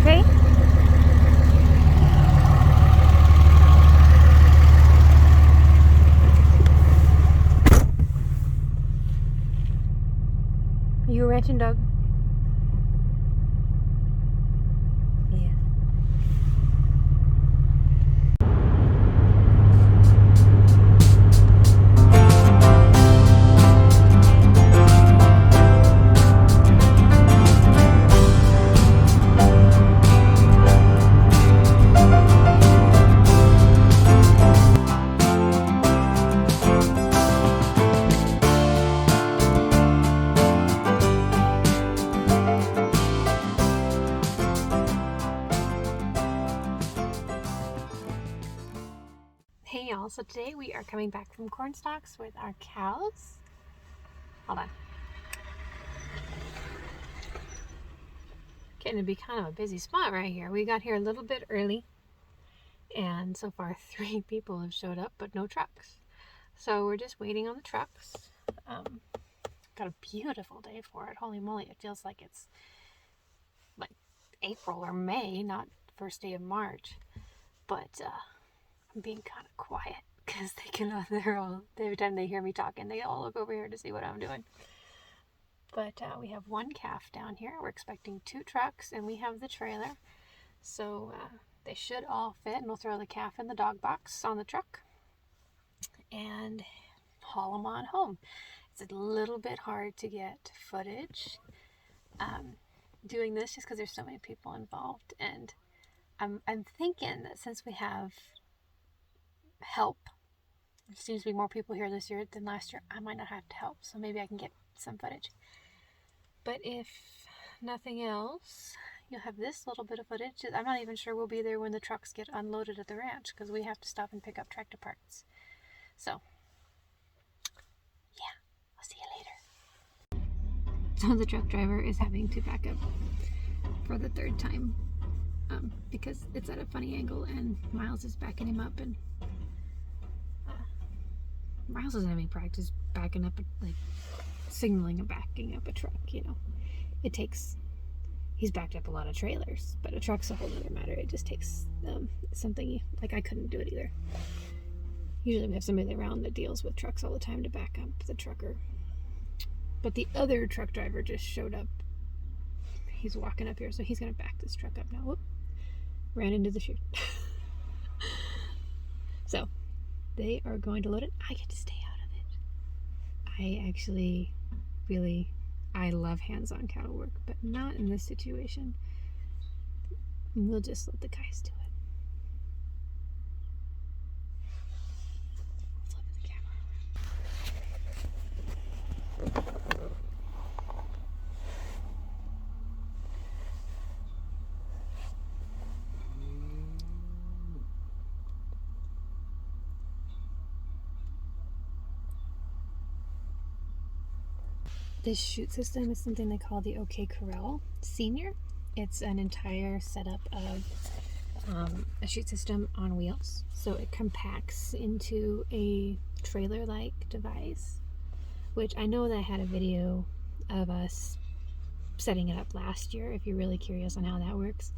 okay? Are you a ranching dog? Yeah. Hey y'all, so today we are coming back from Cornstocks with our cows. Hold on. Getting to be kind of a busy spot right here. We got here a little bit early, and so far 3 people have showed up, but no trucks. So we're just waiting on the trucks. Got a beautiful day for it. Holy moly, it feels like it's like April or May, not first day of March. But I'm being kind of quiet because every time they hear me talking, they all look over here to see what I'm doing. But we have 1 calf down here. We're expecting 2 trucks, and we have the trailer. So they should all fit, and we'll throw the calf in the dog box on the truck and haul them on home. It's a little bit hard to get footage doing this just because there's so many people involved. And I'm thinking that since we have help, there seems to be more people here this year than last year, I might not have to help, so maybe I can get some footage. But if nothing else, you'll have this little bit of footage. I'm not even sure we'll be there when the trucks get unloaded at the ranch because we have to stop and pick up tractor parts. So yeah, I'll see you later. So the truck driver is having to back up for the 3rd time because it's at a funny angle and Miles is backing him up, and Miles doesn't have any practice backing up, like signaling and backing up a truck, he's backed up a lot of trailers, but a truck's a whole other matter. It just takes something, like I couldn't do it either. Usually we have somebody around that deals with trucks all the time to back up the trucker. But the other truck driver just showed up. He's walking up here, so he's going to back this truck up now. Whoop. Ran into the chute. So, they are going to load it. I get to stay out of it. I actually I love hands-on cattle work, but not in this situation. We'll just let the guys do it. Flip the camera. This chute system is something they call the OK Corral Senior. It's an entire setup of a chute system on wheels. So it compacts into a trailer-like device, which I know that I had a video of us setting it up last year. If you're really curious on how that works,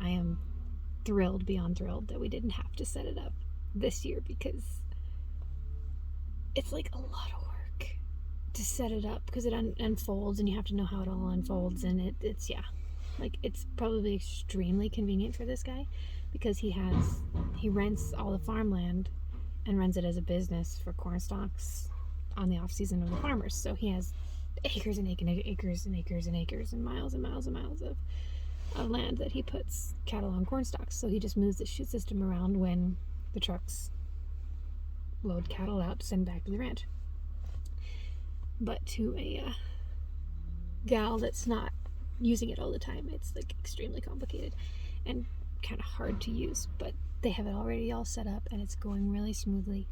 I am thrilled beyond thrilled that we didn't have to set it up this year because it's like a lot of work to set it up because it unfolds and you have to know how it all unfolds, and it's probably extremely convenient for this guy because he rents all the farmland and runs it as a business for Cornstocks on the off season of the farmers. So he has acres and acres and acres and acres and miles and miles and miles of land that he puts cattle on Cornstalks. So he just moves the chute system around when the trucks load cattle out to send back to the ranch. But to a gal that's not using it all the time, it's like extremely complicated and kind of hard to use. But they have it already all set up and it's going really smoothly.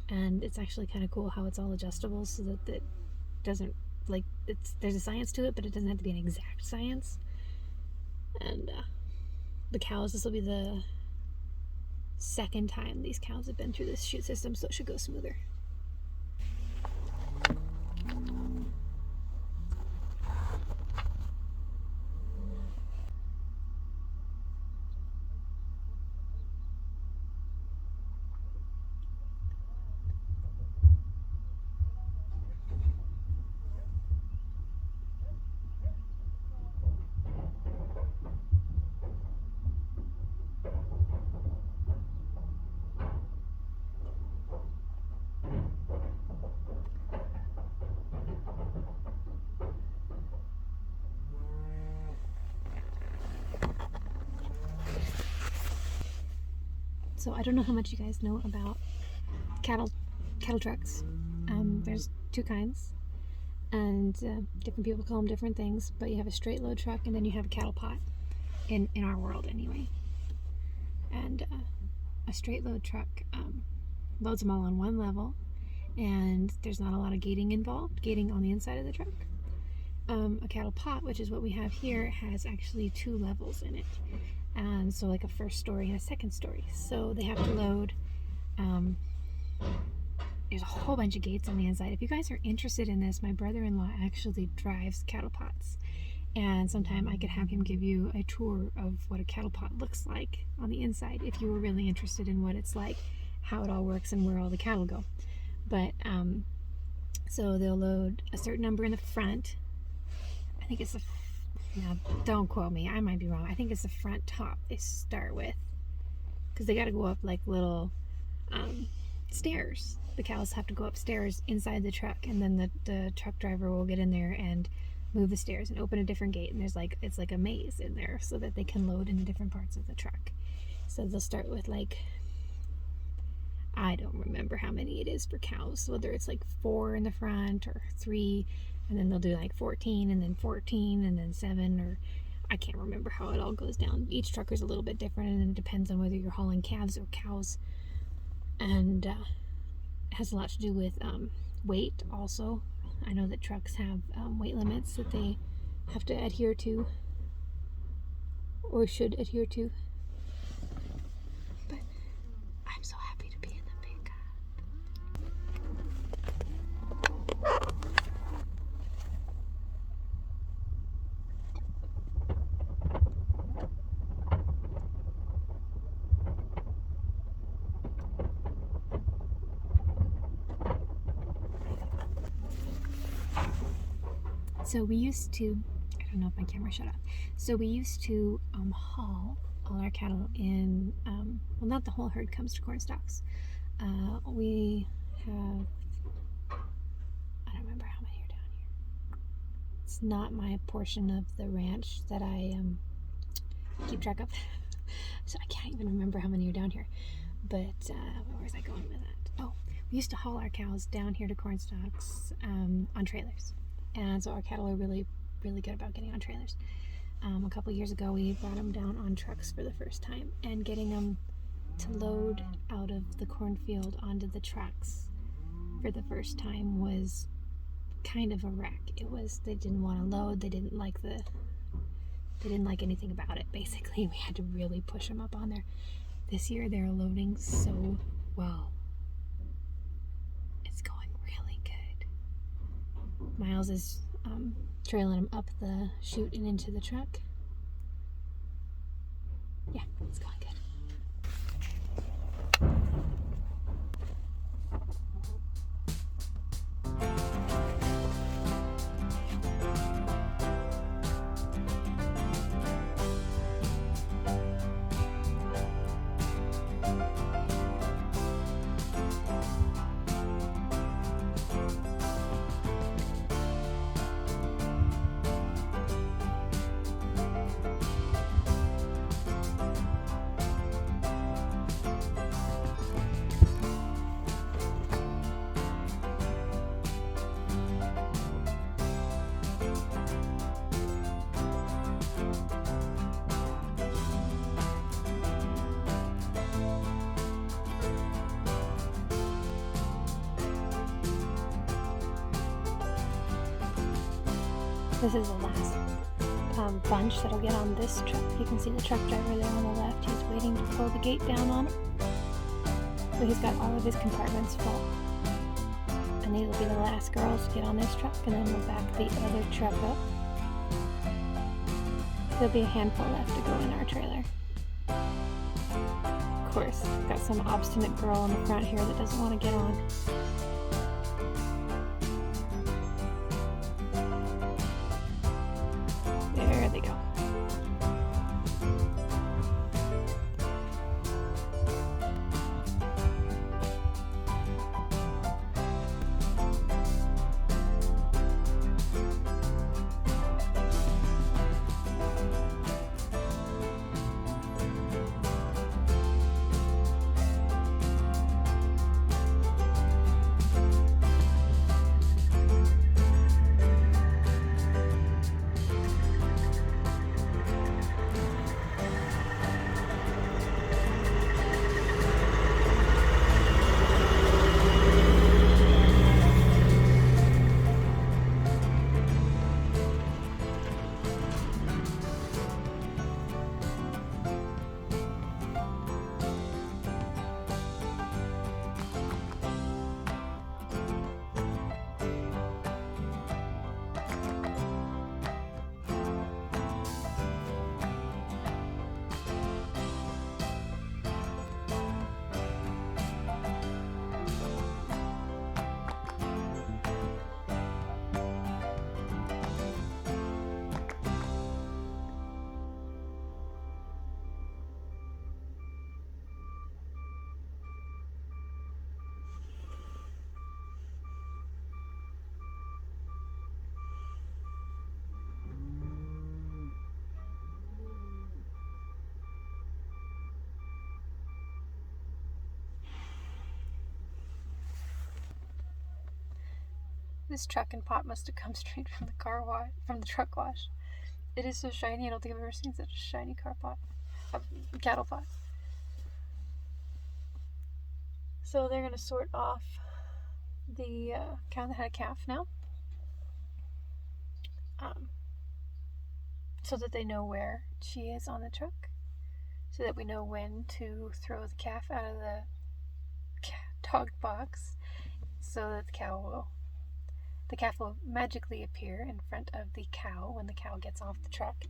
And it's actually kind of cool how it's all adjustable so that it doesn't, like, there's a science to it, but it doesn't have to be an exact science. And the cows, this will be the 2nd time these cows have been through this chute system, so it should go smoother. So I don't know how much you guys know about cattle trucks. There's two kinds, and different people call them different things, but you have a straight load truck and then you have a cattle pot in our world anyway. And a straight load truck loads them all on one level, and there's not a lot of gating involved, gating on the inside of the truck. A cattle pot, which is what we have here, has actually two levels in it, and so like a first story and a second story. So they have to load, there's a whole bunch of gates on the inside. If you guys are interested in this, my brother-in-law actually drives cattle pots, and sometime I could have him give you a tour of what a cattle pot looks like on the inside if you were really interested in what it's like, how it all works, and where all the cattle go. But so they'll load a certain number in the front. I think it's now don't quote me, I might be wrong. I think it's the front top they start with, because they got to go up like little stairs. The cows have to go upstairs inside the truck, and then the truck driver will get in there and move the stairs and open a different gate, and it's like a maze in there so that they can load into different parts of the truck. So they'll start with like, I don't remember how many it is for cows, whether it's like 4 in the front or 3, and then they'll do like 14 and then 14 and then 7, or I can't remember how it all goes down. Each trucker's a little bit different, and it depends on whether you're hauling calves or cows, and it has a lot to do with weight also. I know that trucks have weight limits that they have to adhere to, or should adhere to. But I'm so happy to be in the big So we used to, I don't know if my camera shut off. So we used to haul all our cattle in, well, not the whole herd comes to Cornstocks. We have, I don't remember how many are down here. It's not my portion of the ranch that I keep track of. So I can't even remember how many are down here. But where was I going with that? Oh, we used to haul our cows down here to Cornstocks on trailers. And so our cattle are really, really good about getting on trailers. A couple years ago, we brought them down on trucks for the first time, and getting them to load out of the cornfield onto the trucks for the first time was kind of a wreck. It was, they didn't want to load, they didn't like anything about it, basically. We had to really push them up on there. This year, they're loading so well. It's going really good. Miles is trailing them up the chute and into the truck. Yeah, it's going good. This is the last bunch that'll get on this truck. You can see the truck driver there on the left. He's waiting to pull the gate down on it. So he's got all of his compartments full. And these will be the last girls to get on this truck, and then we'll back the other truck up. There'll be a handful left to go in our trailer. Of course, got some obstinate girl in the front here that doesn't want to get on. There they go. This truck and pot must have come straight from the truck wash. It is so shiny. I don't think I've ever seen such a shiny cattle pot. So they're gonna sort off the cow that had a calf now, so that they know where she is on the truck, so that we know when to throw the calf out of the dog box, so that the calf will magically appear in front of the cow when the cow gets off the truck.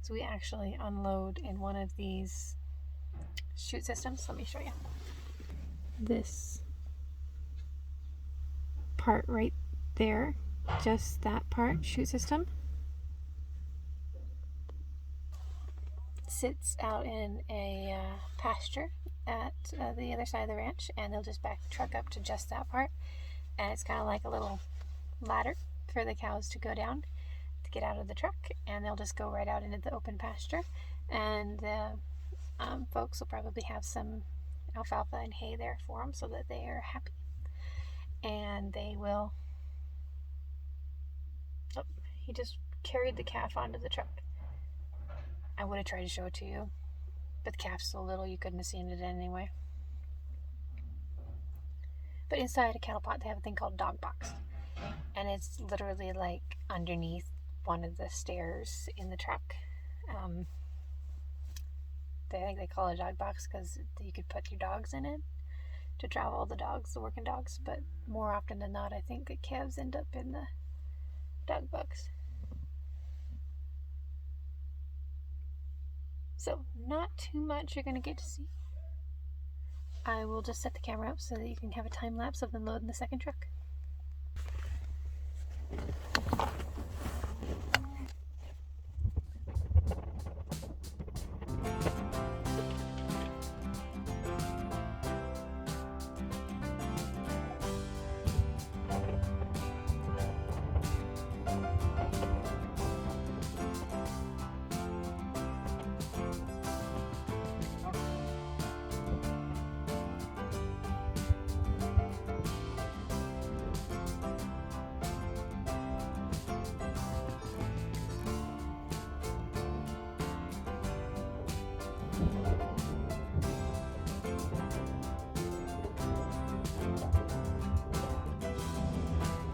So we actually unload in one of these chute systems. Let me show you. This part right there, just that part, chute system, sits out in a pasture at the other side of the ranch, and they'll just back the truck up to just that part, and it's kind of like a little ladder for the cows to go down to get out of the truck, and they'll just go right out into the open pasture, and the folks will probably have some alfalfa and hay there for them so that they are happy, and they will. Oh, he just carried the calf onto the truck. I would have tried to show it to you, but the calf's so little you couldn't have seen it anyway. But inside a cattle pot they have a thing called dog box, and it's literally like underneath one of the stairs in the truck. I think they call it a dog box because you could put your dogs in it to travel, the dogs, the working dogs, but more often than not I think the calves end up in the dog box. So not too much you're going to get to see. I will just set the camera up so that you can have a time lapse of them loading the second truck.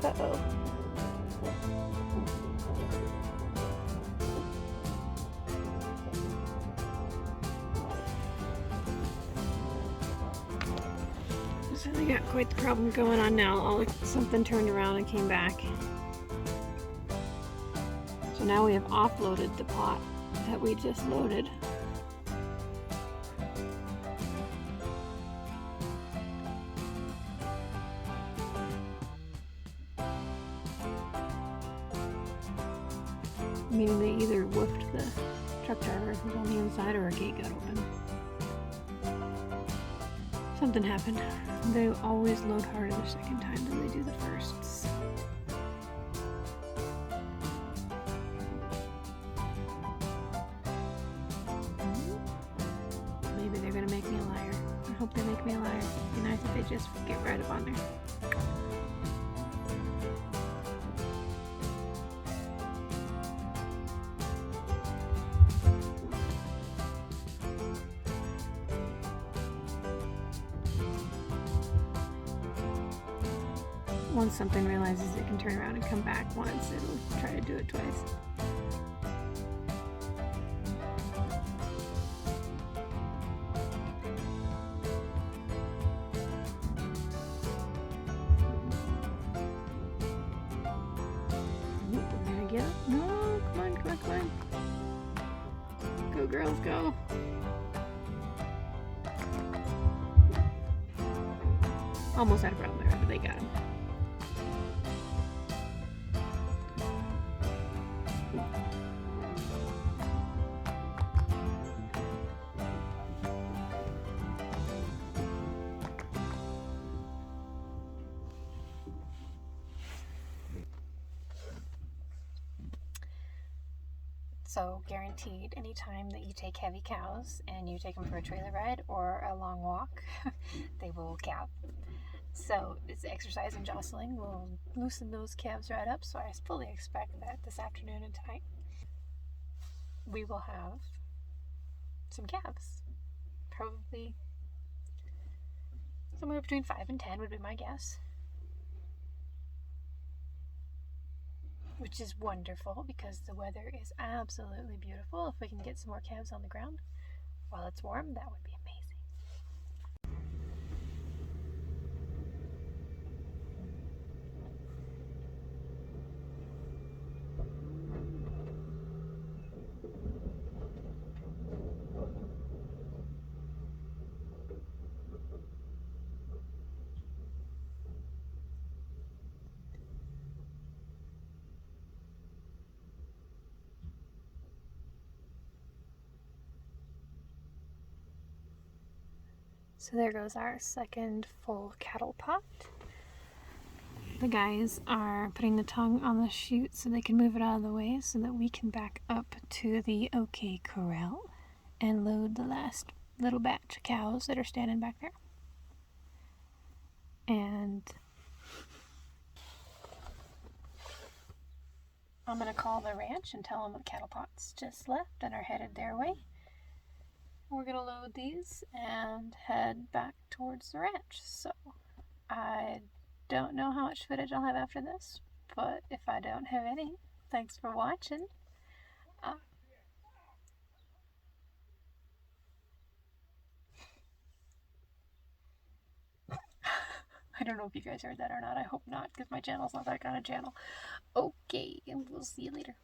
Uh-oh. So they got quite the problem going on now. Something turned around and came back. So now we have offloaded the pot that we just loaded. Meaning they either woofed the truck driver who's on the inside or a gate got open. Something happened. They always load harder the second time than they do the first. Maybe they're gonna make me a liar. I hope they make me a liar. It'd be nice if they just get right up on there. Once something realizes it can turn around and come back once, it'll try to do it twice. Ooh, we're gonna get it? No, come on, come on, come on. Go girls, go. Almost had a problem there, but they got him. So guaranteed, anytime that you take heavy cows and you take them for a trailer ride or a long walk, they will calve. So it's exercise and jostling will loosen those calves right up. So I fully expect that this afternoon and tonight we will have some calves. Probably somewhere between 5 and 10 would be my guess. Which is wonderful because the weather is absolutely beautiful. If we can get some more calves on the ground while it's warm, that would be amazing. So there goes our second full cattle pot. The guys are putting the tongue on the chute so they can move it out of the way so that we can back up to the OK corral and load the last little batch of cows that are standing back there. And I'm going to call the ranch and tell them the cattle pots just left and are headed their way. We're going to load these and head back towards the ranch. So I don't know how much footage I'll have after this, but if I don't have any, thanks for watching. I don't know if you guys heard that or not. I hope not, because my channel's not that kind of channel. Okay, and we'll see you later.